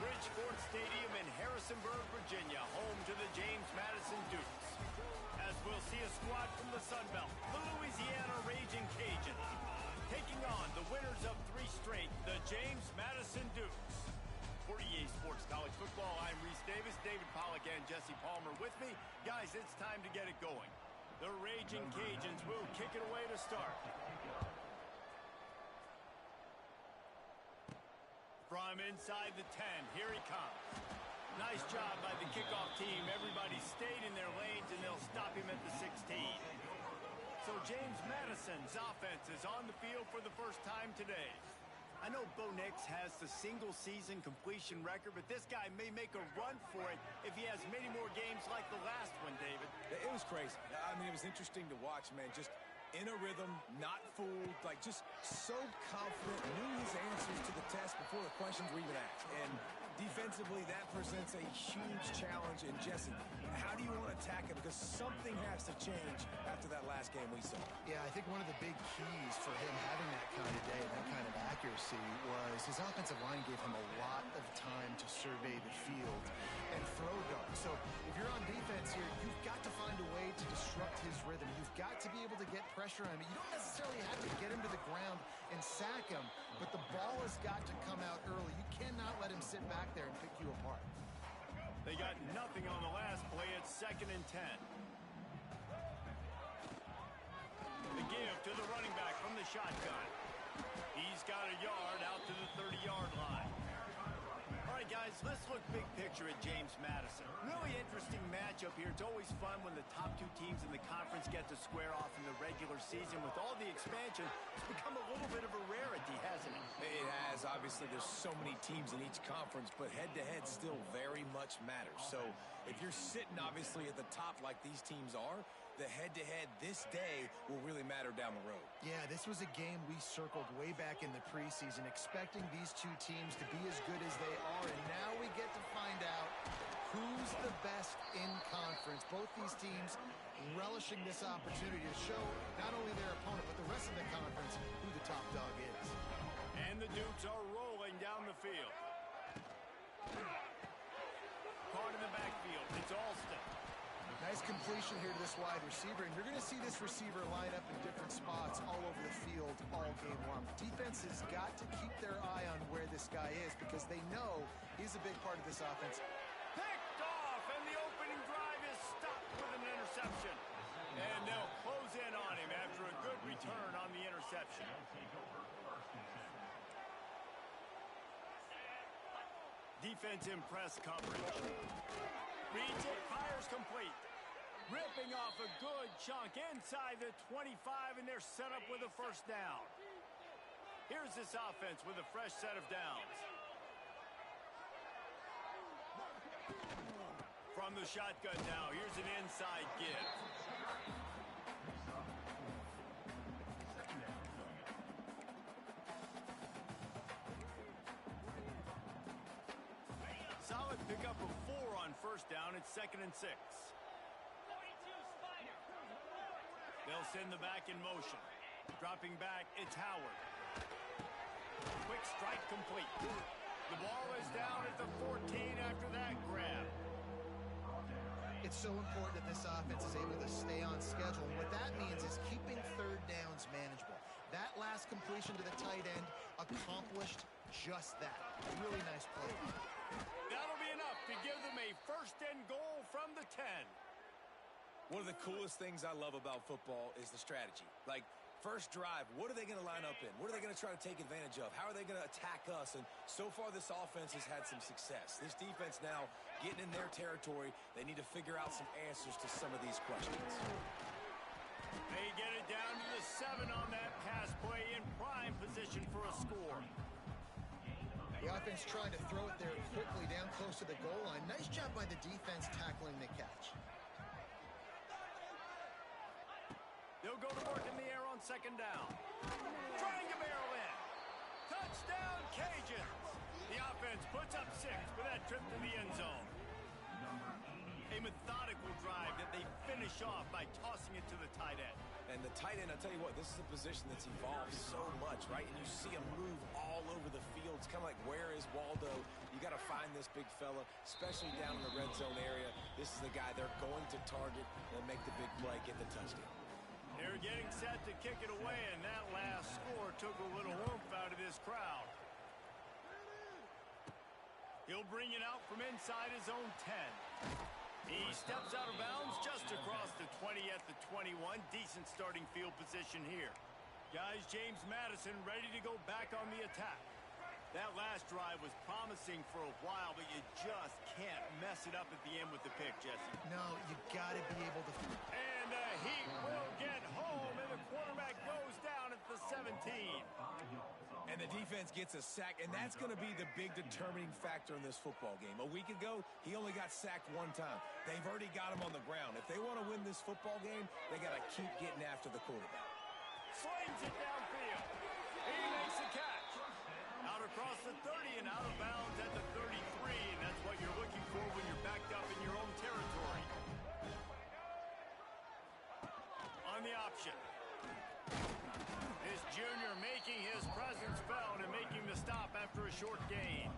Bridgeport Stadium in Harrisonburg, Virginia, home to the James Madison Dukes. As we'll see a squad from the Sun Belt, the Louisiana Raging Cajuns, taking on the winners of 3 straight, the James Madison Dukes. For EA Sports College Football, I'm Reese Davis, David Pollack, and Jesse Palmer with me. Guys, it's time to get it going. The Raging Cajuns will kick it away to start. From inside the 10, here he comes. Nice job by the kickoff team. Everybody stayed in their lanes, and they'll stop him at the 16. So James Madison's offense is on the field for the first time today. I know Bo Nix has the single-season completion record, but this guy may make a run for it if he has many more games like the last one, David. It was crazy. I mean, it was interesting to watch, man. Just in a rhythm, not fooled, like just so confident, knew his answers to the test before the questions were even asked. And defensively, that presents a huge challenge. And Jesse, how do you want to attack it? Because something has to change after that last game we saw. Yeah, I think one of the big keys for him having that kind of day and that kind of accuracy was his offensive line gave him a lot of time to survey the field and throw darts. So if you're on defense here, you've got to find a way to disrupt his rhythm. You've got to be able to get pressure on him. You don't necessarily have to get him to the ground and sack him, but the ball has got to come out early. You cannot let him sit back there and pick you apart. They got nothing on the last play. It's 2nd and 10. The give to the running back from the shotgun. He's got a yard out to the 30-yard line. All right, guys, let's look big picture at James Madison. Really interesting matchup here. It's always fun when the top 2 teams in the conference get to square off in the regular season. With all the expansion, it's become a little bit of a rarity, hasn't it? It has. Obviously, there's so many teams in each conference, but head-to-head still very much matters. So if you're sitting, obviously, at the top like these teams are, the head-to-head this day will really matter down the road. Yeah, this was a game we circled way back in the preseason, expecting these 2 teams to be as good as they are, and now we get to find out who's the best in conference. Both these teams relishing this opportunity to show not only their opponent, but the rest of the conference who the top dog is. And the Dukes are rolling down the field. Caught in the backfield. It's Alston. Nice completion here to this wide receiver, and you're going to see this receiver line up in different spots all over the field all game long. Defense has got to keep their eye on where this guy is because they know he's a big part of this offense. Picked off, and the opening drive is stopped with an interception. And they'll close in on him after a good return on the interception. Defense in press coverage. Reads it, fires complete. Ripping off a good chunk inside the 25, and they're set up with a first down. Here's this offense with a fresh set of downs. From the shotgun now, here's an inside give. Solid pickup of 4 on first down. It's 2nd and 6. They'll send the back in motion. Dropping back, it's Howard. Quick strike complete. The ball is down at the 14 after that grab. It's so important that this offense is able to stay on schedule. And what that means is keeping 3rd downs manageable. That last completion to the tight end accomplished just that. Really nice play. That'll be enough to give them a 1st and goal from the 10. One of the coolest things I love about football is the strategy. Like, first drive, what are they going to line up in? What are they going to try to take advantage of? How are they going to attack us? And so far, this offense has had some success. This defense now getting in their territory. They need to figure out some answers to some of these questions. They get it down to the 7 on that pass play in prime position for a score. The offense trying to throw it there quickly down close to the goal line. Nice job by the defense tackling the catch. They'll go to work in the air on 2nd down. Trying to barrel in. Touchdown, Cajuns. The offense puts up 6 for that trip to the end zone. A methodical drive that they finish off by tossing it to the tight end. And the tight end, I'll tell you what, this is a position that's evolved so much, right? And you see him move all over the field. It's kind of like, where is Waldo You got to find this big fella, especially down in the red zone area. This is the guy they're going to target and make the big play, get the touchdown. They're getting set to kick it away, and that last score took a little oomph out of this crowd. He'll bring it out from inside his own 10. He steps out of bounds just across the 20 at the 21. Decent starting field position here. Guys, James Madison ready to go back on the attack. That last drive was promising for a while, but you just can't mess it up at the end with the pick, Jesse. No, you got to be able to. And the Heat will get home, and the quarterback goes down at the 17. And the defense gets a sack, and that's going to be the big determining factor in this football game. A week ago, he only got sacked one time. They've already got him on the ground. If they want to win this football game, they got to keep getting after the quarterback. Slings it downfield. He makes the catch. Out across the 30 and out of bounds at the 33, and that's what you're looking for when you're backed up in your own territory. On the option. This junior making his presence felt and making the stop after a short gain.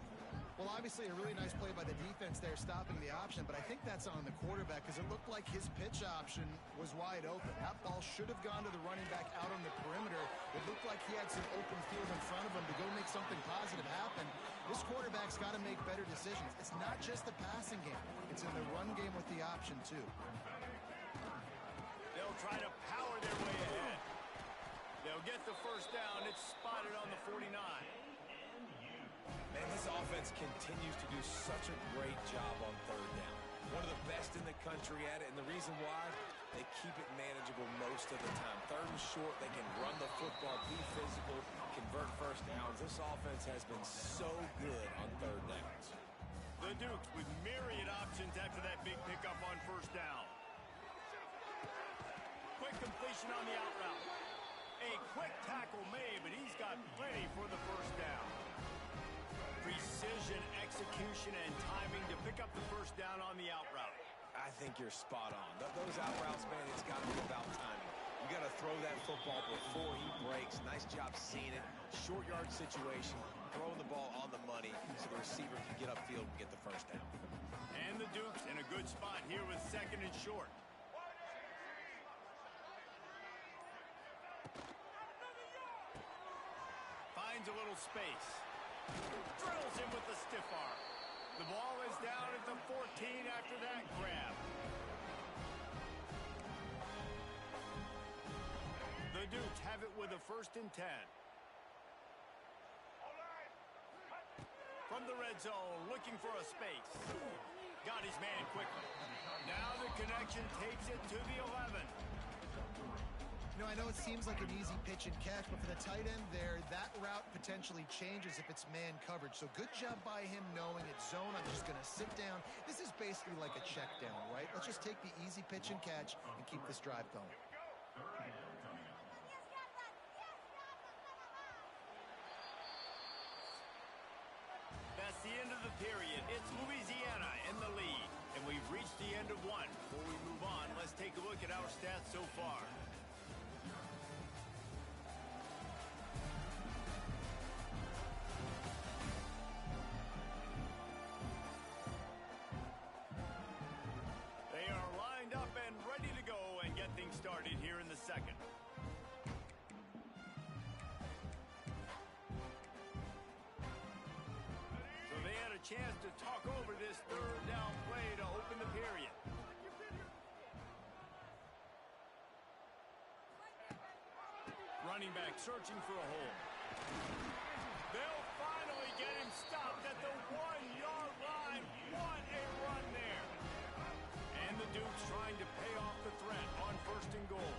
Well, obviously a really nice play by the defense there, stopping the option, but I think that's on the quarterback because it looked like his pitch option was wide open. That ball should have gone to the running back out on the perimeter. It looked like he had some open field in front of him to go make something positive happen. This quarterback's got to make better decisions. It's not just the passing game. It's in the run game with the option, too. They'll try to power their way ahead. They'll get the first down. It's spotted on the 49. Man, this offense continues to do such a great job on third down. One of the best in the country at it, and the reason why, they keep it manageable most of the time. Third and short, they can run the football, be physical, convert first downs. This offense has been so good on third downs. The Dukes with myriad options after that big pickup on first down. Quick completion on the out route. A quick tackle made, but he's got plenty for the first down. Precision, execution, and timing to pick up the first down on the out route. I think you're spot on. Those out routes, man, it's got to be about timing. You got to throw that football before he breaks. Nice job seeing it. Short yard situation, throwing the ball on the money so the receiver can get upfield and get the first down. And the Dukes in a good spot here with second and short. Finds a little space. Drills him with the stiff arm. The ball is down at the 14 after that grab. The Dukes have it with a first and 10. From the red zone, looking for a space. Got his man quickly. Now the connection takes it to the 11. You know, I know it seems like an easy pitch and catch, but for the tight end there, that route potentially changes if it's man coverage. So good job by him knowing it's zone. I'm just going to sit down. This is basically like a check down, right? Let's just take the easy pitch and catch and keep this drive going. That's the end of the period. It's Louisiana in the lead. And we've reached the end of one. Before we move on, let's take a look at our stats so far. They are lined up and ready to go and get things started here in the second. So they had a chance to talk over this third down play to open the period. Running back searching for a hole. They'll finally get him stopped at the 1-yard line. What a run there. And the Dukes trying to pay off the threat on first and goal.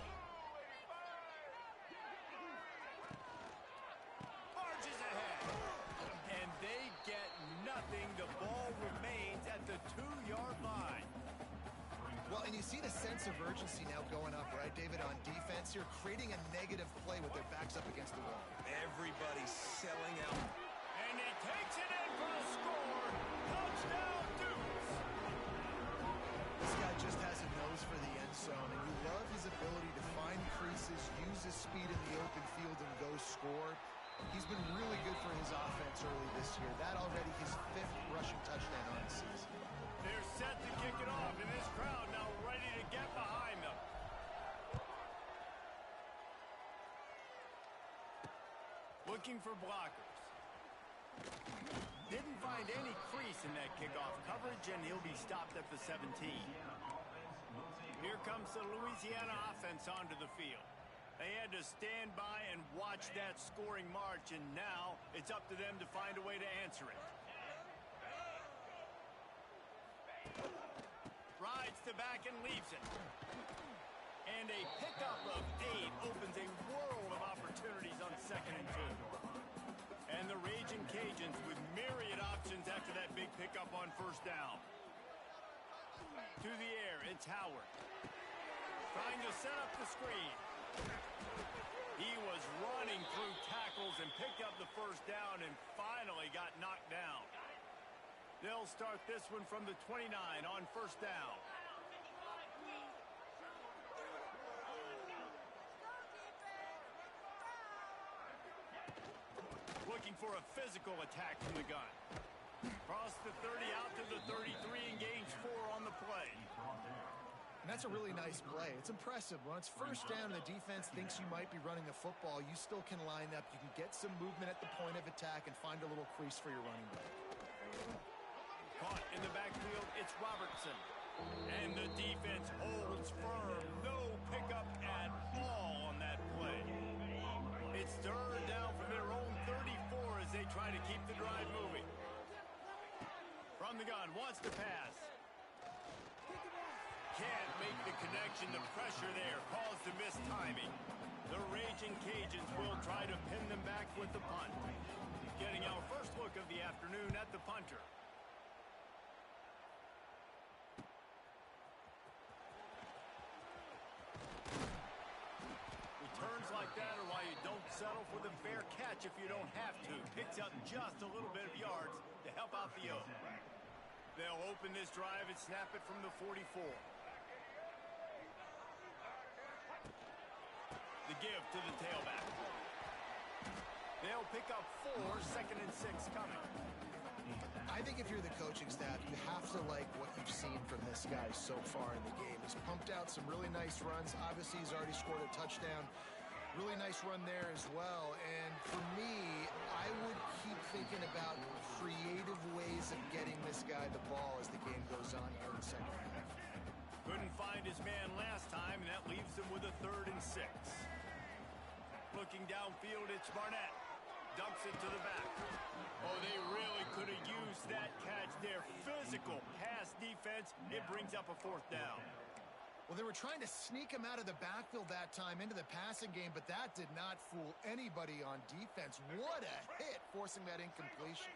Marches ahead. And they get nothing. The ball remains at the 2-yard line. Well, and you see the sense of urgency now going up, right, David, on defense here, creating a negative play with their backs up against the wall. Everybody's selling out. And he takes it in for a score. Touchdown, Dukes. This guy just has a nose for the end zone, and you love his ability to find creases, use his speed in the open field, and go score. He's been really good for his offense early this year. That already his 5th rushing touchdown on the season. They're set to kick it off, and this crowd now ready to get behind them. Looking for blockers. Didn't find any crease in that kickoff coverage, and he'll be stopped at the 17. Here comes the Louisiana offense onto the field. They had to stand by and watch that scoring march, and now it's up to them to find a way to answer it. Rides the back and leaves it. And a pickup of 8 opens a world of opportunities on 2nd and 2. And the Raging Cajuns with myriad options after that big pickup on 1st down. To the air, it's Howard. Trying to set up the screen. He was running through tackles and picked up the 1st down and finally got knocked down. They'll start this one from the 29 on 1st down. Looking for a physical attack from the gun. Cross the 30 out to the 33 and gains 4 on the play. And that's a really nice play. It's impressive. When it's 1st down and the defense thinks you might be running the football, you still can line up. You can get some movement at the point of attack and find a little crease for your running back. Caught in the backfield, it's Robertson. And the defense holds firm. No pickup at all on that play. It's 3rd down from their own 34 as they try to keep the drive moving. From the gun, wants to pass. Can't make the connection. The pressure there caused the missed timing. The Raging Cajuns will try to pin them back with the punt. Getting our first look of the afternoon at the punter. Returns like that are why you don't settle for the fair catch if you don't have to. Picks up just a little bit of yards to help out the Oak. They'll open this drive and snap it from the 44. The give to the tailback. They'll pick up 4, 2nd and 6 coming. I think if you're the coaching staff, you have to like what you've seen from this guy so far in the game. He's pumped out some really nice runs. Obviously, he's already scored a touchdown. Really nice run there as well. And for me, I would keep thinking about creative ways of getting this guy the ball as the game goes on here in the 2nd half. Couldn't find his man last time, and that leaves him with a 3rd and 6. Looking downfield, it's Barnett. Dumps it to the back. Oh, they really could have used that catch there. Physical pass defense. It brings up a 4th down. Well, they were trying to sneak him out of the backfield that time into the passing game, but that did not fool anybody on defense. What a hit, forcing that incompletion.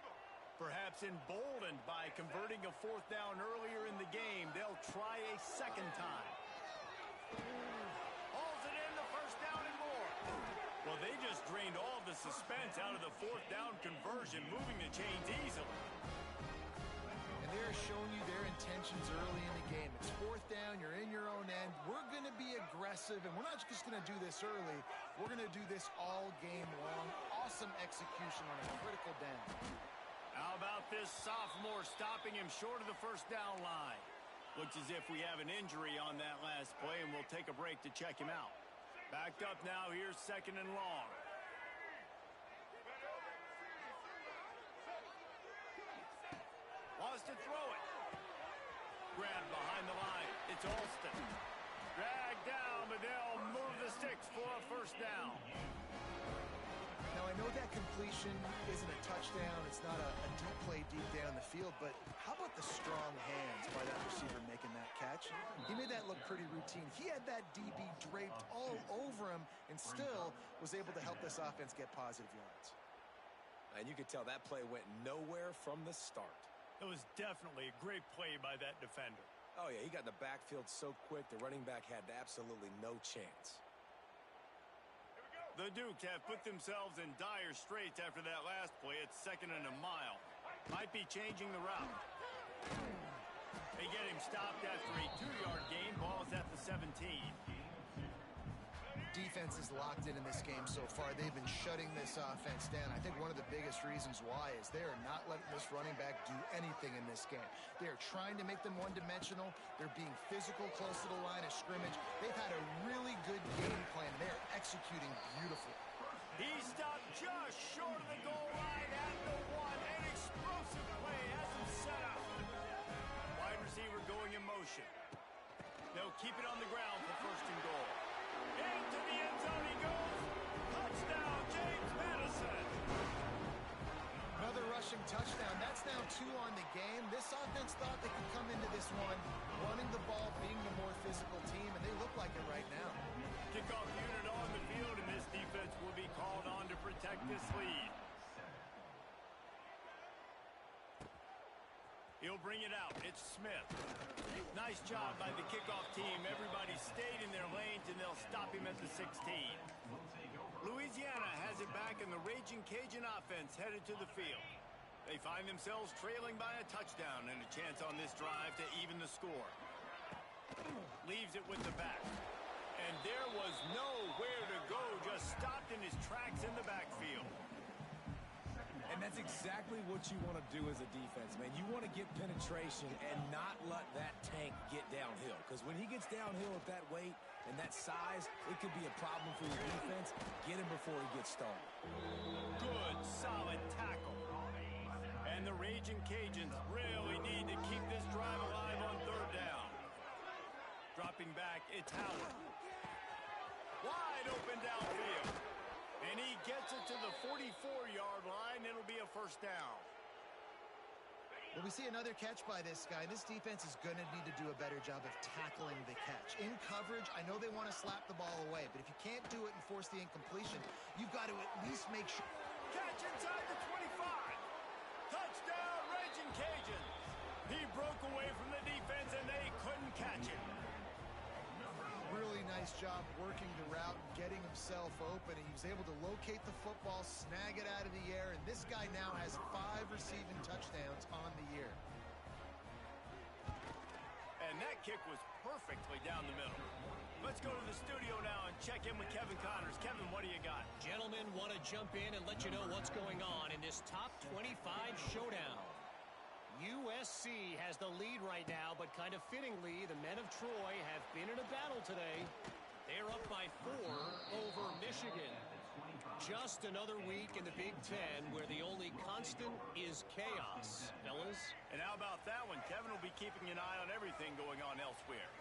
Perhaps emboldened by converting a 4th down earlier in the game, they'll try a 2nd time. Hauls it in, the 1st down and more. Well, they just drained all the suspense out of the 4th down conversion, moving the chains easily. And they're showing you their intentions early in the game. It's 4th down, you're in your own end. We're going to be aggressive, and we're not just going to do this early. We're going to do this all game long. Awesome execution on a critical down. How about this sophomore stopping him short of the 1st down line? Looks as if we have an injury on that last play, and we'll take a break to check him out. Backed up now, here's 2nd and long. Wants to throw it. Grabbed behind the line. It's Alston. Dragged down, but they'll move the sticks for a 1st down. Now, I know that completion isn't a touchdown. It's not a deep play deep down the field, but how about the strong hands by that receiver making that catch? He made that look pretty routine. He had that DB draped all over him and still was able to help this offense get positive yards. And you could tell that play went nowhere from the start. It was definitely a great play by that defender. Oh, yeah, he got in the backfield so quick, the running back had absolutely no chance. The Dukes have put themselves in dire straits after that last play. It's 2nd and a mile. Might be changing the route. They get him stopped after a 2-yard gain. Ball's at the 17. defense is locked in this game so far. They've been shutting this offense down. I think one of the biggest reasons why is they are not letting this running back do anything in this game. They are trying to make them one-dimensional. They're being physical close to the line of scrimmage. They've had a really good game plan. They're executing beautifully. He stopped just short of the goal line at the one. An explosive play has him set up. Wide receiver going in motion. They'll keep it on the ground for first and goal. Into the end zone he goes. Touchdown, James Madison. Another rushing touchdown. That's now 2 on the game. This offense thought they could come into this one running the ball, being the more physical team, and they look like it right now. Kickoff unit on the field, and this defense will be called on to protect this lead. He'll bring it out. It's Smith. Nice job by the kickoff team. Everybody stayed in their lanes, and they'll stop him at the 16. Louisiana has it back, and the Raging Cajun offense headed to the field. They find themselves trailing by a touchdown and a chance on this drive to even the score. Leaves it with the back. And there was nowhere to go, just stopped in his tracks in the backfield. And that's exactly what you want to do as a defense, man. You want to get penetration and not let that tank get downhill. Because when he gets downhill at that weight and that size, it could be a problem for your defense. Get him before he gets started. Good, solid tackle. And the Raging Cajuns really need to keep this drive alive on third down. Dropping back, it's Howard. Wide open downfield. And he gets it to the 44-yard line. It'll be a first down. Well, we see another catch by this guy. This defense is going to need to do a better job of tackling the catch. In coverage, I know they want to slap the ball away, but if you can't do it and force the incompletion, you've got to at least make sure. Catch inside the 25. Touchdown, Raging Cajuns. He broke away from the defense, and they couldn't catch it. Really nice job working the route, getting himself open, and he was able to locate the football, snag it out of the air, and this guy now has 5 receiving touchdowns on the year. And that kick was perfectly down the middle. Let's go to the studio now and check in with Kevin Connors. Kevin, what do you got? Gentlemen, want to jump in and let you know what's going on in this top 25 showdown. USC has the lead right now, but kind of fittingly, the men of Troy have been in a battle today. They're up by 4 over Michigan. Just another week in the Big Ten where the only constant is chaos, fellas. And how about that one? Kevin will be keeping an eye on everything going on elsewhere.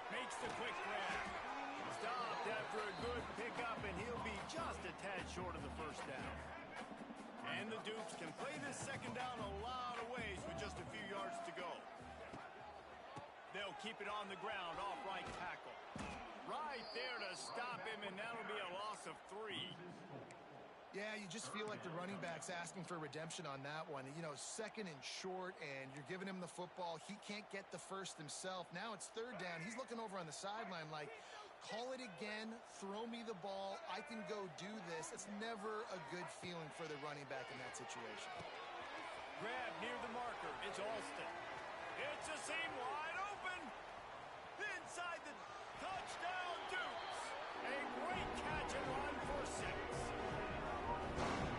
Makes the quick grab. Stopped after a good pickup, and he'll be just a tad short of the first down. And the Dukes can play this second down a lot of ways with just a few yards to go. They'll keep it on the ground off right tackle. Right there to stop him, and that'll be a loss of 3. Yeah, you just feel like the running back's asking for redemption on that one. You know, second and short, and you're giving him the football. He can't get the first himself. Now it's third down. He's looking over on the sideline like, call it again, throw me the ball, I can go do this. It's never a good feeling for the running back in that situation. Grab near the marker. It's Alston. It's a seam wide open. Inside the touchdown Dukes. A great catch and run for 6.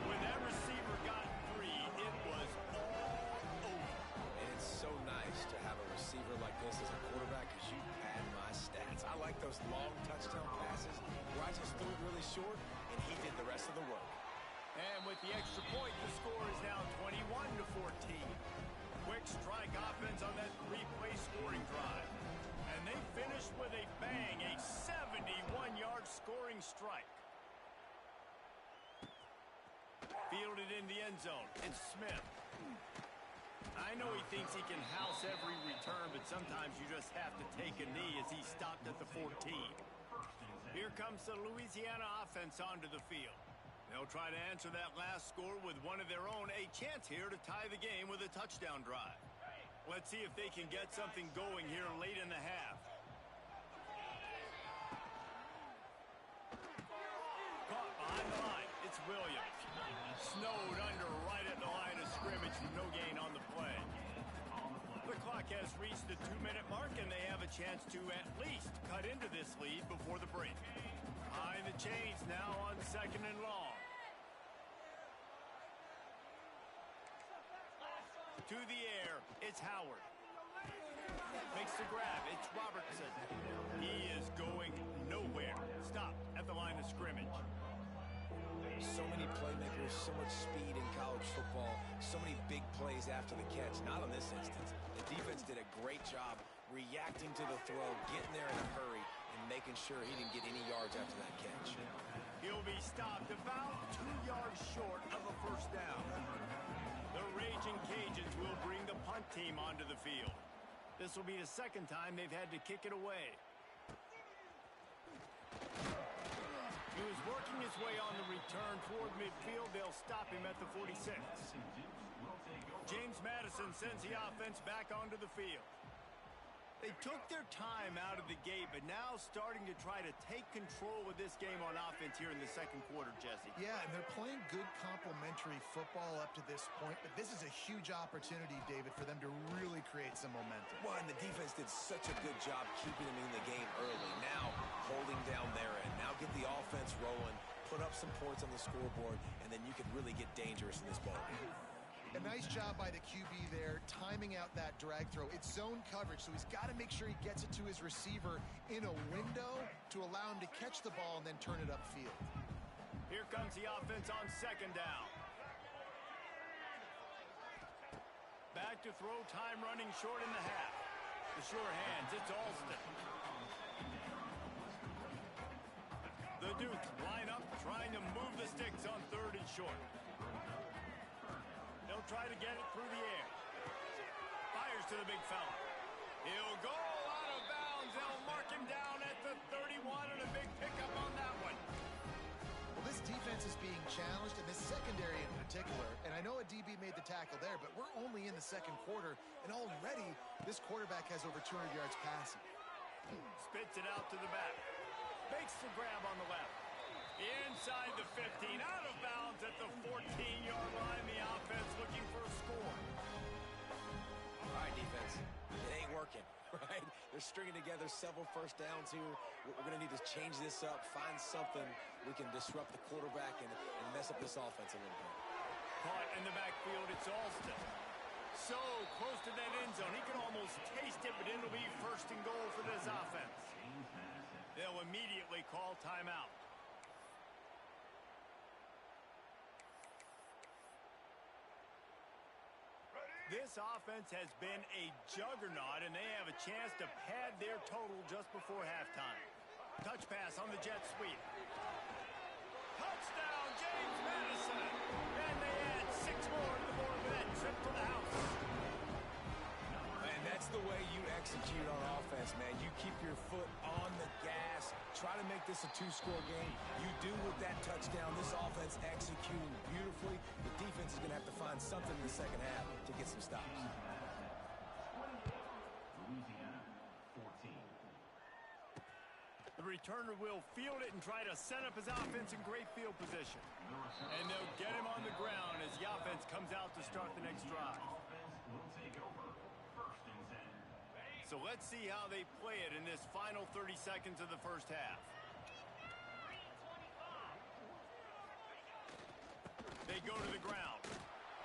When that receiver got 3, it was all over. And it's so nice to have a receiver like this as a quarterback because you pad my stats. I like those long touchdown passes where I just threw it really short and he did the rest of the work. And with the extra point, the score is now 21-14. Quick strike offense on that 3-play scoring drive. And they finished with a bang, a 71-yard scoring strike. Fielded in the end zone. It's Smith. I know he thinks he can house every return, but sometimes you just have to take a knee as he stopped at the 14. Here comes the Louisiana offense onto the field. They'll try to answer that last score with one of their own, a chance here to tie the game with a touchdown drive. Let's see if they can get something going here late in the half. Caught behind the line. It's Williams. Snowed under right at the line of scrimmage. No gain on the play. The clock has reached the 2-minute mark, and they have a chance to at least cut into this lead before the break. Behind the chains now on 2nd and long. To the air, it's Howard. Makes the grab, it's Robertson. He is going nowhere. Stopped at the line of scrimmage. So many playmakers, so much speed in college football, so many big plays after the catch. Not in this instance. The defense did a great job reacting to the throw, getting there in a hurry, and making sure he didn't get any yards after that catch. He'll be stopped about 2 yards short of a first down. The Raging Cajuns will bring the punt team onto the field. This will be the second time they've had to kick it away. He was working his way on the return toward midfield. They'll stop him at the 46. James Madison sends the offense back onto the field. They took their time out of the gate, but now starting to try to take control of this game on offense here in the second quarter, Jesse. Yeah, and they're playing good complementary football up to this point, but this is a huge opportunity, David, for them to really create some momentum. Well, and the defense did such a good job keeping them in the game early. Now holding down their end. Now get the offense rolling, put up some points on the scoreboard, and then you can really get dangerous in this ball game. A nice job by the QB there, timing out that drag throw. It's zone coverage, so he's got to make sure he gets it to his receiver in a window to allow him to catch the ball and then turn it upfield. Here comes the offense on 2nd down. Back to throw, time running short in the half. The sure hands, it's Alston. The Dukes line up, trying to move the sticks on 3rd and short. They'll try to get it through the air. Fires to the big fella. He'll go out of bounds. They'll mark him down at the 31 and a big pickup on that one. Well, this defense is being challenged, and this secondary in particular. And I know a DB made the tackle there, but we're only in the second quarter, and already this quarterback has over 200 yards passing. Spits it out to the back. Makes the grab on the left. Inside the 15, out of bounds at the 14-yard line. The offense looking for a score. All right, defense, it ain't working, right? They're stringing together several first downs here. We're going to need to change this up, find something we can disrupt the quarterback and mess up this offense a little bit. Caught in the backfield, it's Alston. So close to that end zone, he can almost taste it, but it'll be 1st and goal for this offense. They'll immediately call timeout. This offense has been a juggernaut, and they have a chance to pad their total just before halftime. Touch pass on the jet sweep. Touchdown, James Madison! And they add 6 more to the board with that trip to the house. And that's the way you execute on offense, man. You keep your foot on the gas. Try to make this a 2-score game. You do with that touchdown. This offense executing beautifully. The defense is going to have to find something in the second half to get some stops. The returner will field it and try to set up his offense in great field position. And they'll get him on the ground as the offense comes out to start the next drive. So let's see how they play it in this final 30 seconds of the first half. They go to the ground.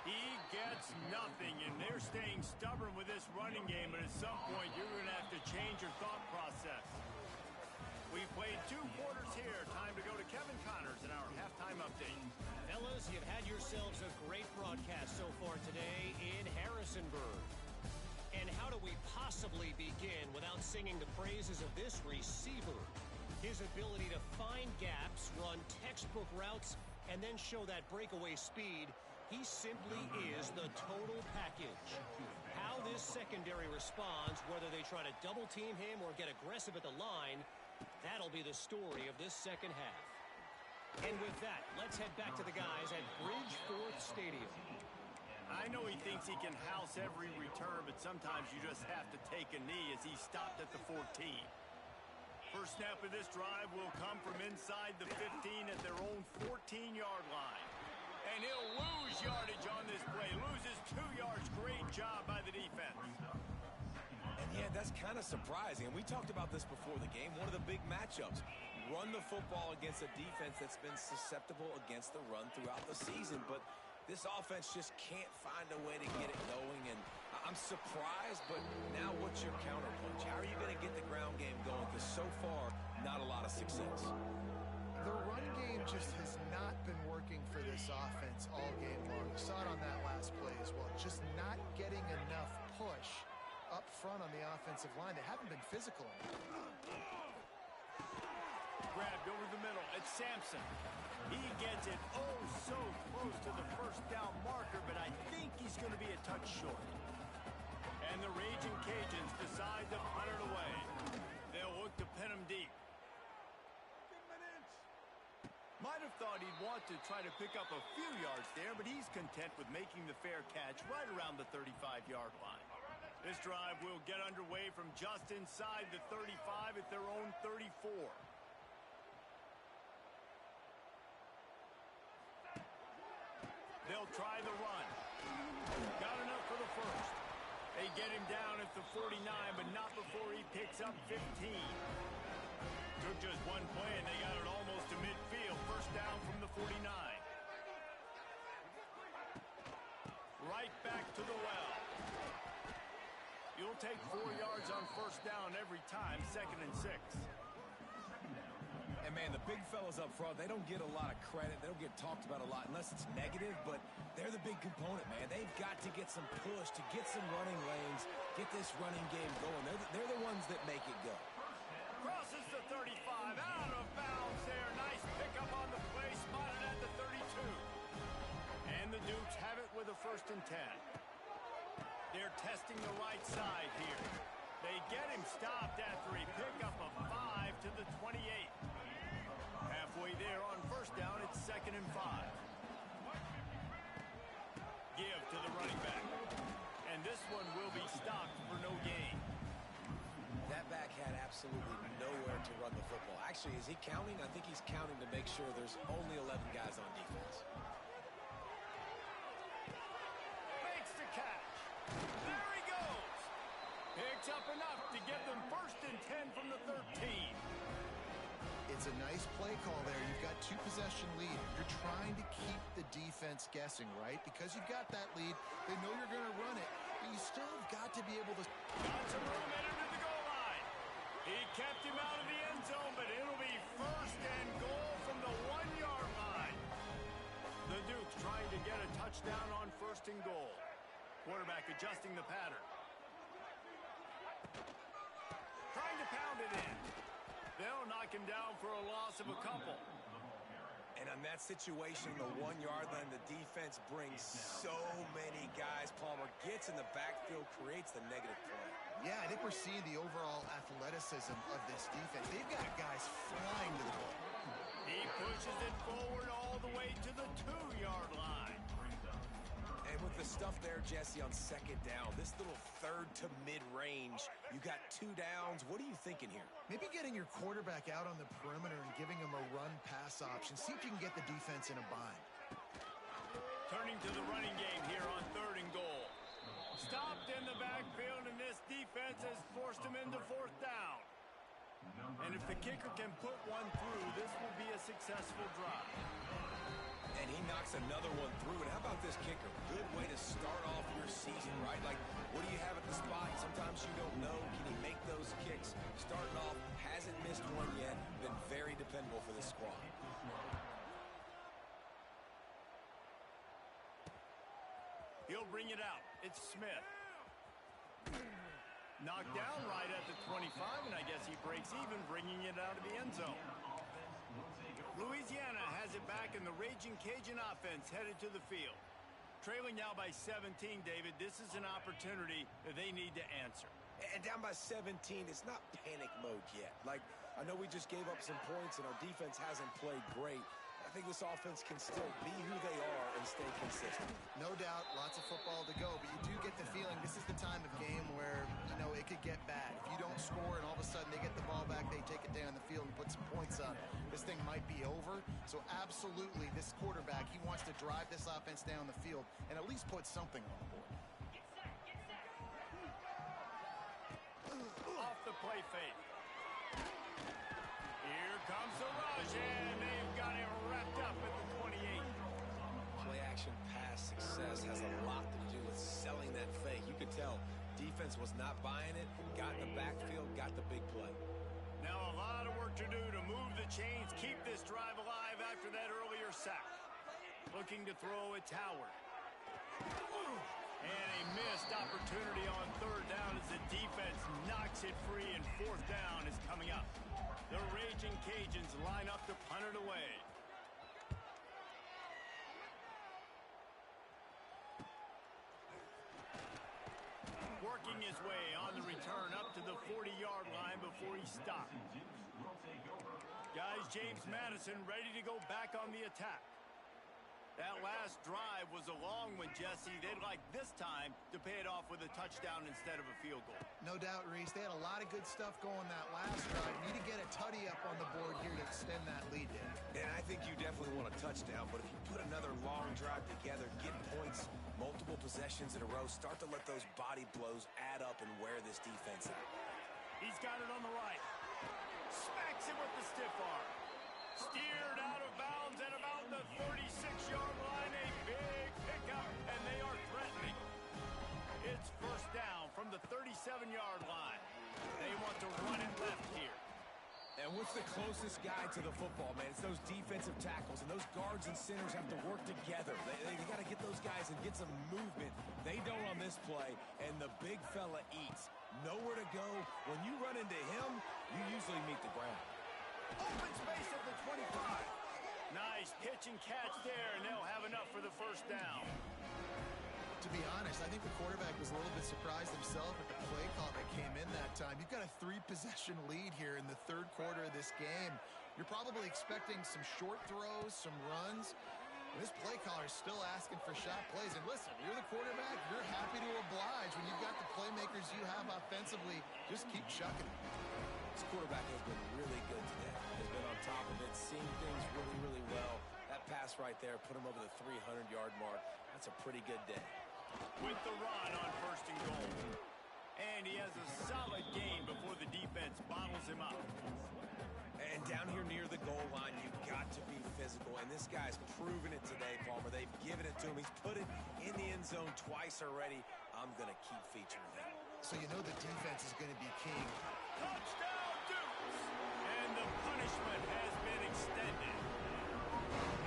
He gets nothing, and they're staying stubborn with this running game, but at some point you're going to have to change your thought process. We've played 2 quarters here. Time to go to Kevin Connors in our halftime update. Fellas, you've had yourselves a great broadcast so far today in Harrisonburg. And how do we possibly begin without singing the praises of this receiver? His ability to find gaps, run textbook routes, and then show that breakaway speed. He simply is the total package. How this secondary responds, whether they try to double team him or get aggressive at the line, that'll be the story of this second half. And with that, let's head back to the guys at Bridgeforth Stadium. I know he thinks he can house every return, but sometimes you just have to take a knee as he stopped at the 14. First snap of this drive will come from inside the 15 at their own 14-yard line. And he'll lose yardage on this play. Loses 2 yards. Great job by the defense. And yeah, that's kind of surprising. And we talked about this before the game. One of the big matchups. Run the football against a defense that's been susceptible against the run throughout the season. But this offense just can't find a way to get it going. And I'm surprised, but now what's your counterpunch? How are you going to get the ground game going? Because so far, not a lot of success. The run game just has not been working for this offense all game long. You saw it on that last play as well. Just not getting enough push up front on the offensive line. They haven't been physical enough. Grabbed over the middle. It's Sampson. He gets it oh so close to the first down marker, but I think he's going to be a touch short. And the Raging Cajuns decide to punt it away. They'll look to pin him deep. Might have thought he'd want to try to pick up a few yards there, but he's content with making the fair catch right around the 35-yard line. This drive will get underway from just inside the 35 at their own 34. They'll try the run. Got enough for the first. They get him down at the 49, but not before he picks up 15. Took just one play, and they got it almost to midfield. First down from the 49. Right back to the well. You'll take 4 yards on first down every time, 2nd and 6. And, man, the big fellas up front, they don't get a lot of credit. They don't get talked about a lot unless it's negative, but they're the big component, man. They've got to get some push, to get some running lanes, get this running game going. They're the ones that make it go. Crosses the 35, out of bounds there. Nice pickup on the play, spotted at the 32. And the Dukes have it with a 1st and 10. They're testing the right side here. They get him stopped after a pickup of 5 to the 28. Halfway there on first down, it's 2nd and 5. Give to the running back. And this one will be stopped for no gain. That back had absolutely nowhere to run the football. Actually, is he counting? I think he's counting to make sure there's only 11 guys on defense. Makes the catch. There he goes. Picks up enough to get them 1st and 10 from the 13. It's a nice play call there. You've got 2-possession lead. You're trying to keep the defense guessing, right? Because you've got that lead, they know you're going to run it, but you still have got to be able to... Got some room headed to the goal line. He kept him out of the end zone, but it'll be 1st and goal from the 1-yard line. The Dukes trying to get a touchdown on 1st and goal. Quarterback adjusting the pattern. Trying to pound it in. They'll knock him down for a loss of a couple. And on that situation, the 1-yard line, the defense brings so many guys. Palmer gets in the backfield, creates the negative play. Yeah, I think we're seeing the overall athleticism of this defense. They've got guys flying to the ball. He pushes it forward all the way to the 2-yard line. And with the stuff there, Jesse, on 2nd down, this little 3rd to mid-range, you got 2 downs. What are you thinking here? Maybe getting your quarterback out on the perimeter and giving him a run-pass option. See if you can get the defense in a bind. Turning to the running game here on 3rd and goal. Stopped in the backfield, and this defense has forced him into 4th down. And if the kicker can put one through, this will be a successful drive. And he knocks another one through. And how about this kicker? Good way to start off your season, right? Like, what do you have at the spot? Sometimes you don't know. Can he make those kicks? Starting off, hasn't missed one yet. Been very dependable for this squad. He'll bring it out. It's Smith. Knocked down right at the 25, and I guess he breaks even, bringing it out of the end zone. Louisiana has it back, and the Raging Cajun offense headed to the field. Trailing now by 17, David. This is an opportunity that they need to answer. And down by 17, it's not panic mode yet. Like, I know we just gave up some points, and our defense hasn't played great. I think this offense can still be who they are and stay consistent. No doubt, lots of football to go, but you do get the feeling this is the time of game where, you know, it could get bad. If you don't score and all of a sudden they get the ball back, they take it down the field and put some points up, this thing might be over. So absolutely, this quarterback, he wants to drive this offense down the field and at least put something on the board. play fake. Here comes the rush, and they've got it wrapped up at the 28. Play action pass success has a lot to do with selling that fake. You could tell defense was not buying it, got in the backfield, got the big play. Now a lot of work to do to move the chains, keep this drive alive after that earlier sack. Looking to throw at Howard. And a missed opportunity on third down as the defense knocks it free, and fourth down is coming up. The Raging Cajuns line up to punt it away. Working his way on the return up to the 40-yard line before he stopped. Guys, James Madison ready to go back on the attack. That last drive was a long one, Jesse. They'd like this time to pay it off with a touchdown instead of a field goal. No doubt, Reese. They had a lot of good stuff going that last drive. Need to get a tutty up on the board here to extend that lead, Dan. And I think you definitely want a touchdown, but if you put another long drive together, get points, multiple possessions in a row, start to let those body blows add up and wear this defense out. He's got it on the right. Smacks it with the stiff arm. Steered out of bounds at about the 36-yard line. A big pickup, and they are threatening. It's first down from the 37-yard line. They want to run it left here. And what's the closest guy to the football, man? It's those defensive tackles, and those guards and centers have to work together. They got to get those guys and get some movement. They don't on this play, and the big fella eats. Nowhere to go. When you run into him, you usually meet the ground. Open space at the 25. Nice pitch and catch there, and they'll have enough for the first down. To be honest, I think the quarterback was a little bit surprised himself at the play call that came in that time. You've got a 3-possession lead here in the third quarter of this game. You're probably expecting some short throws, some runs. And this play caller is still asking for shot plays. And listen, you're the quarterback. You're happy to oblige when you've got the playmakers you have offensively. Just keep chucking it. This quarterback has been really good today. Has been on top of it, seeing things really, really well. That pass right there put him over the 300-yard mark. That's a pretty good day. With the run on first and goal. And he has a solid gain before the defense bottles him up. And down here near the goal line, you've got to be physical. And this guy's proven it today, Palmer. They've given it to him. He's put it in the end zone twice already. I'm going to keep featuring him. So you know the defense is going to be king. Touchdown, Dukes! And the punishment has been extended.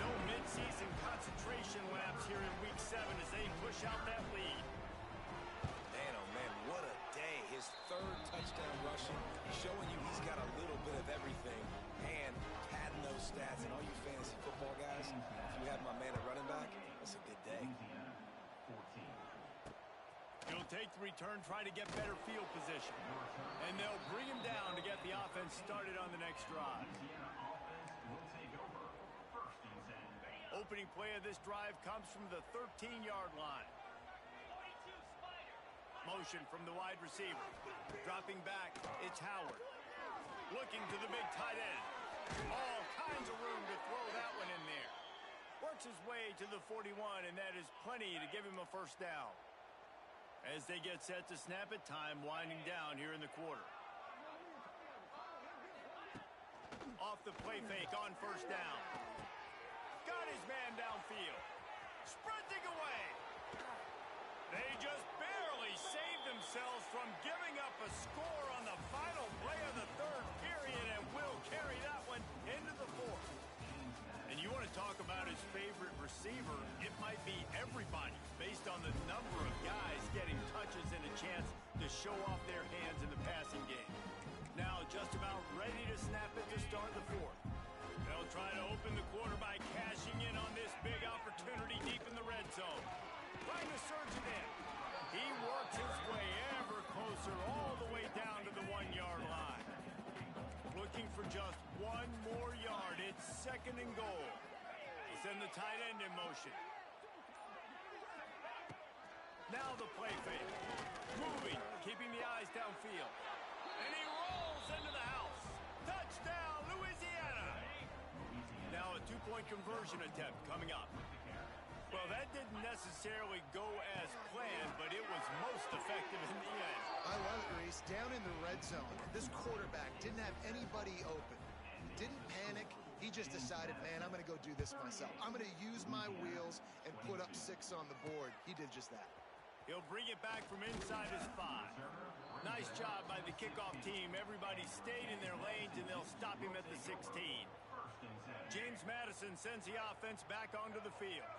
No midseason concentration laps here in Week 7 as they push out that lead. Man, oh man, what a day. His third touchdown rushing, showing you he's got a little bit of everything. And padding those stats. And all you fantasy football guys, if you have my man at running back, that's a good day. He'll take the return, try to get better field position. And they'll bring him down to get the offense started on the next drive. Opening play of this drive comes from the 13-yard line. Motion from the wide receiver. Dropping back, it's Howard. Looking to the big tight end. All kinds of room to throw that one in there. Works his way to the 41, and that is plenty to give him a first down. As they get set to snap it, time winding down here in the quarter. Off the play fake on first down. Got his man downfield. Sprinting away. They just barely saved themselves from giving up a score on the final play of the third period, and will carry that one into the fourth. And you want to talk about his favorite receiver, it might be everybody based on the number of guys getting touches and a chance to show off their hands in the passing game. Now just about ready to snap it to start the fourth. They'll try to open the quarter by cashing in on this big opportunity deep in the red zone. Trying to surge it in. He works his way ever closer all the way down to the 1-yard line. Looking for just one more yard. It's second and goal. He'll send the tight end in motion. Now the play fake. Moving, keeping the eyes downfield. And he rolls into the house. Touchdown, Louisiana. Now a two-point conversion attempt coming up. Well, that didn't necessarily go as planned, but it was most effective in the end. I love it, Reese. this, down in the red zone, this quarterback didn't have anybody open. Didn't panic. He just decided, man, I'm going to go do this myself. I'm going to use my wheels and put up 6 on the board. He did just that. He'll bring it back from inside his 5. Nice job by the kickoff team. Everybody stayed in their lanes, and they'll stop him at the 16. James Madison sends the offense back onto the field.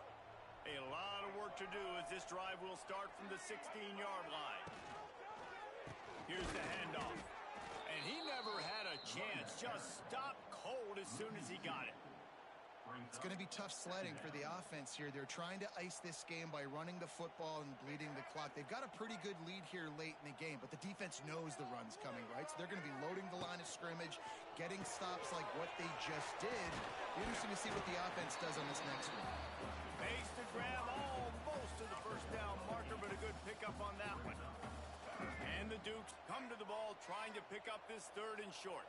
A lot of work to do as this drive will start from the 16-yard line. Here's the handoff. And he never had a chance. Just stopped cold as soon as he got it. It's going to be tough sledding for the offense here. They're trying to ice this game by running the football and bleeding the clock. They've got a pretty good lead here late in the game, but the defense knows the run's coming, right? So they're going to be loading the line of scrimmage, getting stops like what they just did. Interesting to see what the offense does on this next one. Makes the grab almost to the first down marker, but a good pickup on that one. And the Dukes come to the ball trying to pick up this 3rd and short.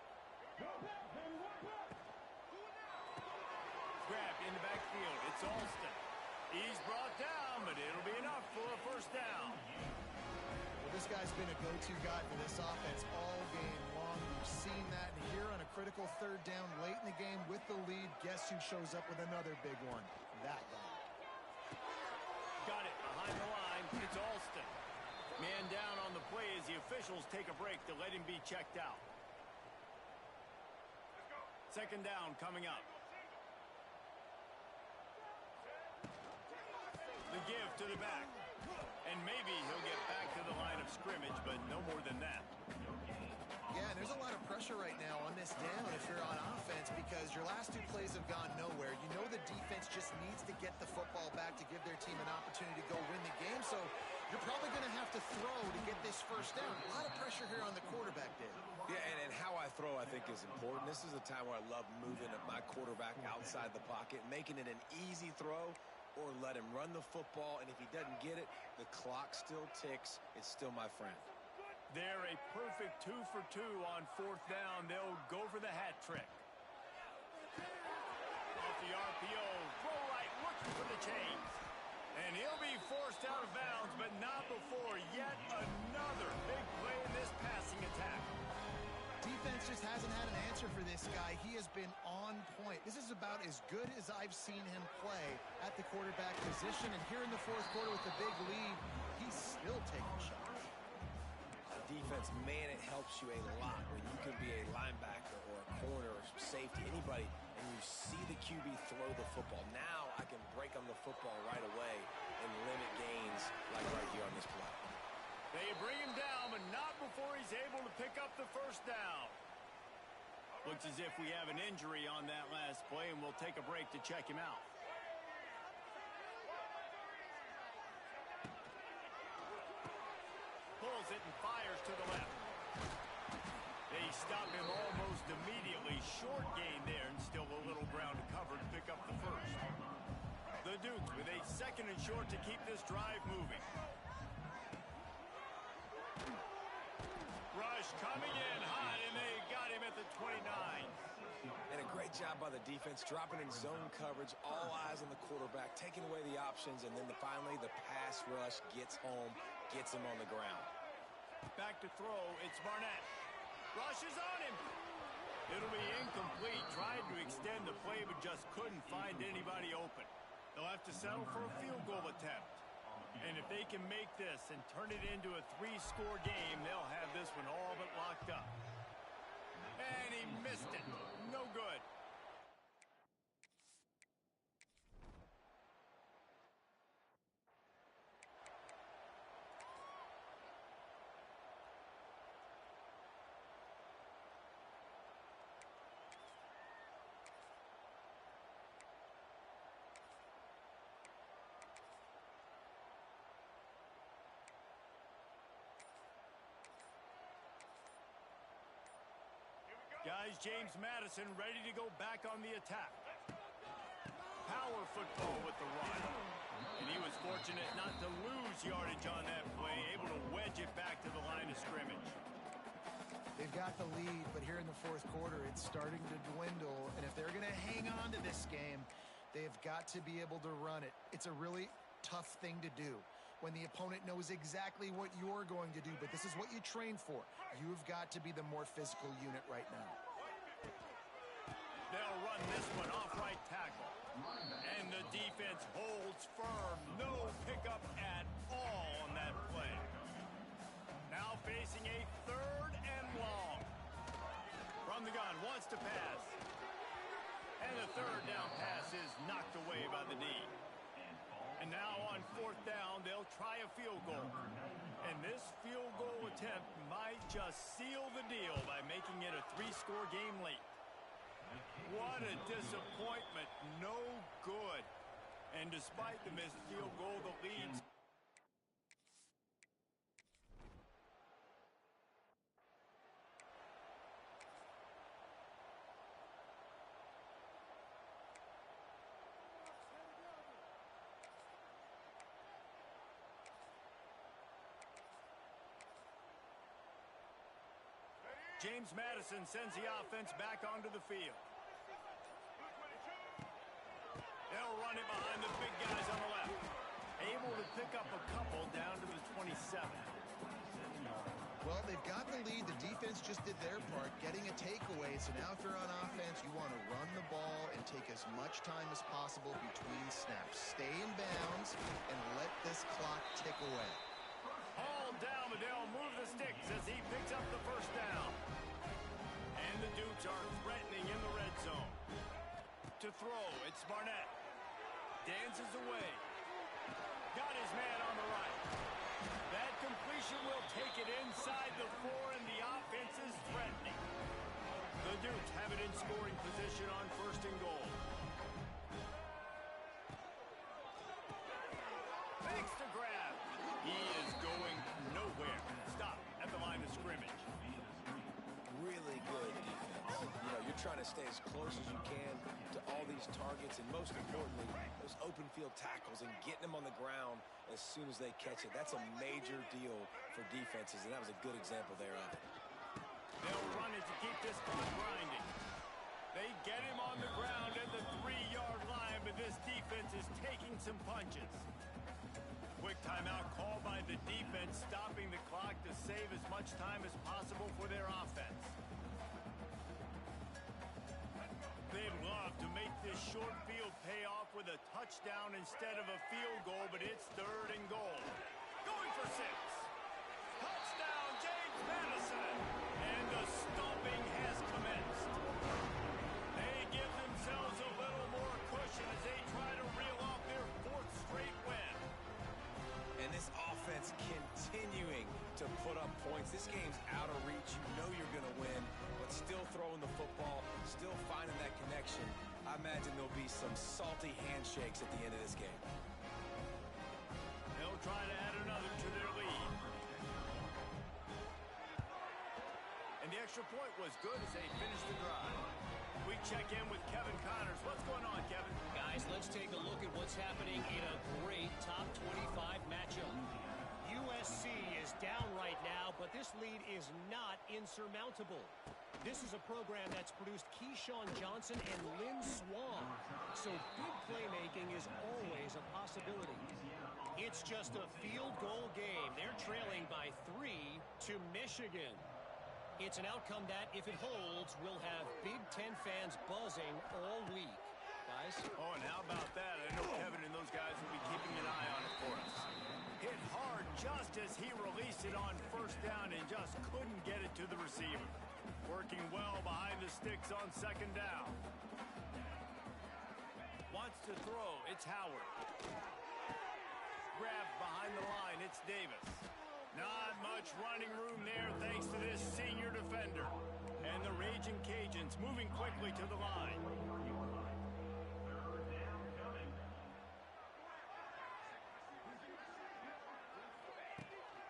Grabbed in the backfield. It's Alston. He's brought down, but it'll be enough for a first down. Well, this guy's been a go-to guy for this offense all game long. We've seen that here on a critical 3rd down late in the game with the lead. Guess who shows up with another big one? That guy. Got it behind the line. It's Alston. Man down on the play as the officials take a break to let him be checked out. 2nd down coming up. The give to the back. And maybe he'll get back to the line of scrimmage, but no more than that. Yeah, and there's a lot of pressure right now on this down if you're on offense because your last 2 plays have gone nowhere. You know the defense just needs to get the football back to give their team an opportunity to go win the game, so you're probably going to have to throw to get this first down. A lot of pressure here on the quarterback, Dave. Yeah, and how I throw, I think, is important. This is a time where I love moving my quarterback outside the pocket, making it an easy throw, or let him run the football, and if he doesn't get it, the clock still ticks. It's still my friend. They're a perfect 2 for 2 on 4th down. They'll go for the hat trick. Off the RPO, throw right, looking for the chains. And he'll be forced out of bounds, but not before yet another big play in this passing attack. Defense just hasn't had an answer for this guy. He has been on point. This is about as good as I've seen him play at the quarterback position. And here in the 4th quarter with the big lead, he's still taking shots. Defense, man, it helps you a lot when you can be a linebacker or a corner or safety, anybody, and you see the QB throw the football. Now I can break on the football right away and limit gains like right here on this play. They bring him down, but not before he's able to pick up the first down. Looks as if we have an injury on that last play, and we'll take a break to check him out. Pulls it and fires to the left. They stop him almost immediately. Short gain there, and still a little ground to cover to pick up the first. The Dukes with a 2nd and short to keep this drive moving. Rush coming in hot, and they got him at the 29. And a great job by the defense, dropping in zone coverage, all eyes on the quarterback, taking away the options, and then finally the pass rush gets home, gets him on the ground. Back to throw, it's Barnett. Rush is on him. It'll be incomplete. Tried to extend the play, but just couldn't find anybody open. They'll have to settle for a field goal attempt. And if they can make this and turn it into a 3-score game, they'll have this one all but locked up. And he missed it. No good. Guys, James Madison ready to go back on the attack. Power football with the run. And he was fortunate not to lose yardage on that play, able to wedge it back to the line of scrimmage. They've got the lead, but here in the 4th quarter, it's starting to dwindle. And if they're going to hang on to this game, they've got to be able to run it. It's a really tough thing to do. when the opponent knows exactly what you're going to do, but this is what you train for. You've got to be the more physical unit right now. They'll run this one off right tackle. And the defense holds firm. No pickup at all on that play. Now facing a 3rd and long. From the gun, wants to pass. And the 3rd down pass is knocked away by the knee. And now on 4th down, they'll try a field goal. And this field goal attempt might just seal the deal by making it a 3-score game late. What a disappointment. No good. And despite the missed field goal, the lead's James Madison sends the offense back onto the field. They'll run it behind the big guys on the left. Able to pick up a couple down to the 27. Well, they've got the lead. The defense just did their part, getting a takeaway. So now if you're on offense, you want to run the ball and take as much time as possible between snaps. Stay in bounds and let this clock tick away. All down, but they'll move the sticks as he picks up the 1st down. And the Dukes are threatening in the red zone. To throw, it's Barnett. Dances away. Got his man on the right. That completion will take it inside the 4, and the offense is threatening. The Dukes have it in scoring position on 1st and goal. Makes the grab. He is going nowhere. Stop at the line of scrimmage. Really good defense. You know, you're trying to stay as close as you can to all these targets, and most importantly, those open field tackles and getting them on the ground as soon as they catch it. That's a major deal for defenses, and that was a good example there of it. They'll run it to keep this clock grinding. They get him on the ground at the 3-yard line, but this defense is taking some punches. Quick timeout called by the defense, stopping the clock to save as much time as possible for their offense. They'd love to make this short field pay off with a touchdown instead of a field goal, but it's 3rd and goal. Going for 6. Touchdown, James Madison. And the stomping has commenced. They give themselves a little more cushion as they try to reel off their 4th straight win. And this offense continuing to put up points. This game's out of reach. You know you're going to win, but still throwing the football, still finding that connection. I imagine there'll be some salty handshakes at the end of this game. They'll try to add another to their lead. And the extra point was good as they finished the drive. We check in with Kevin Connors. What's going on, Kevin? Guys, let's take a look at what's happening in a great top 25 matchup. USC is down right now, but this lead is not insurmountable. This is a program that's produced Keyshawn Johnson and Lynn Swan, so big playmaking is always a possibility. It's just a field goal game. They're trailing by 3 to Michigan. It's an outcome that, if it holds, will have Big Ten fans buzzing all week. Guys? Oh, and how about that? I know Kevin and those guys will be keeping an eye on it for us. Hit hard just as he released it on 1st down and just couldn't get it to the receiver. Working well behind the sticks on 2nd down. Wants to throw. It's Howard. Grabbed behind the line. It's Davis. Not much running room there thanks to this senior defender. And the Raging Cajuns moving quickly to the line.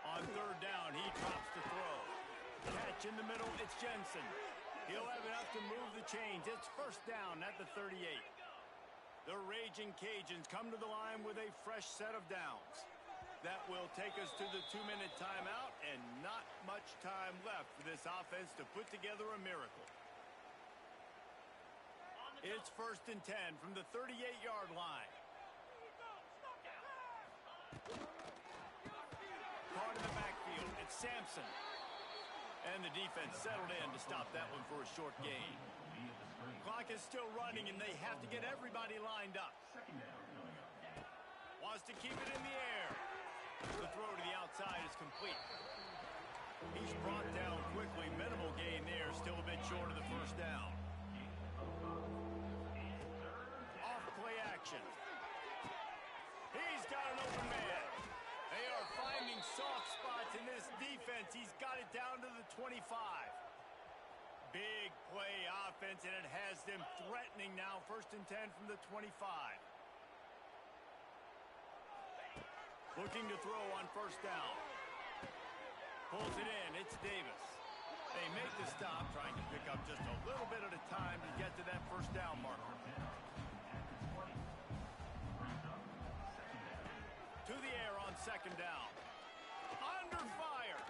On 3rd down, he drops the throw. Catch in the middle, it's Jensen. He'll have enough to move the chains. It's 1st down at the 38. The Raging Cajuns come to the line with a fresh set of downs. That will take us to the 2-minute timeout, and not much time left for this offense to put together a miracle. It's 1st and 10 from the 38-yard line. caught in the backfield. It's Sampson. And the defense settled in to stop that one for a short gain. Clock is still running, and they have to get everybody lined up. Wants to keep it in the air. The throw to the outside is complete. He's brought down quickly. Minimal gain there. Still a bit short of the first down. Off play action. He's got an open man. They are finding soft spots in this defense. He's got it down to the 25. Big play offense, and it has them threatening now. 1st and 10 from the 25. Looking to throw on 1st down. Pulls it in. It's Davis. They make the stop, trying to pick up just a little bit at a time to get to that 1st down marker. To the air on 2nd down. Under fire.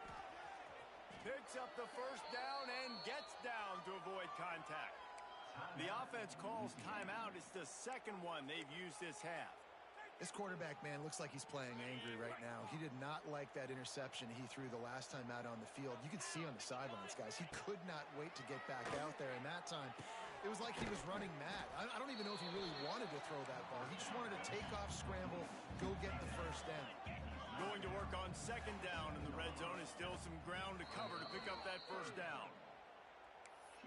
Picks up the 1st down and gets down to avoid contact. The offense calls timeout. It's the 2nd one they've used this half. This quarterback, man, looks like he's playing angry right now. He did not like that interception he threw the last time out on the field. You could see on the sidelines, guys, he could not wait to get back out there. And that time, it was like he was running mad. I don't even know if he really wanted to throw that ball. He just wanted to take off, scramble, go get the 1st down. Going to work on 2nd down, and the red zone is still some ground to cover to pick up that 1st down.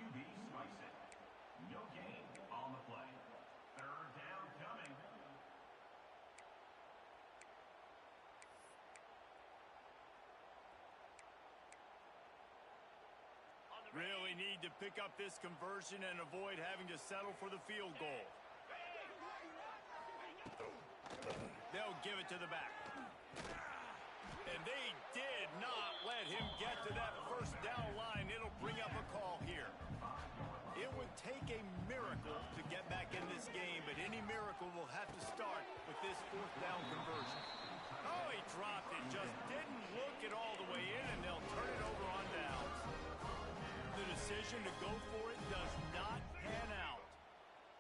QB strikes it. No gain on the play. 3rd down coming. Really need to pick up this conversion and avoid having to settle for the field goal. They'll give it to the back. And they did not let him get to that 1st down line. It'll bring up a call here. It would take a miracle to get back in this game, but any miracle will have to start with this 4th down conversion. Oh, he dropped it. Just didn't look it all the way in, and they'll turn it over on downs. The decision to go for it does not pan out.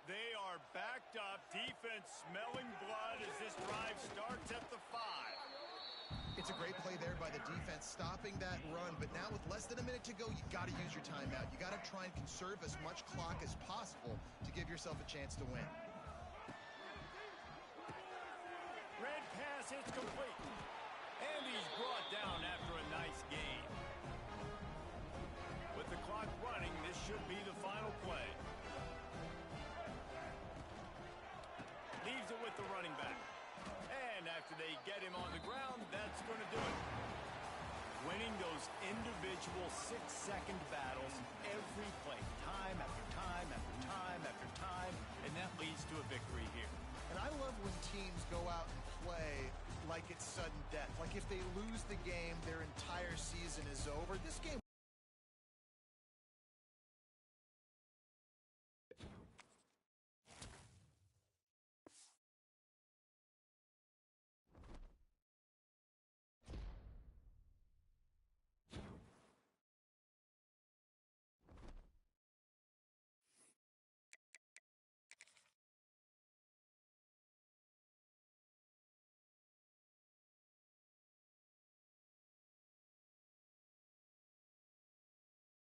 They are backed up. Defense smelling blood as this drive starts at the 5. It's a great play there by the defense, stopping that run. But now with less than a minute to go, you got to use your timeout. You got to try and conserve as much clock as possible to give yourself a chance to win. Red pass hits complete. And he's brought down after a nice gain. With the clock running, this should be the final play. Leaves it with the running back. And after they get him on the ground, that's going to do it. Winning those individual 6-second battles every play, time after time after time after time, and that leads to a victory here. And I love when teams go out and play like it's sudden death. Like if they lose the game, their entire season is over. This game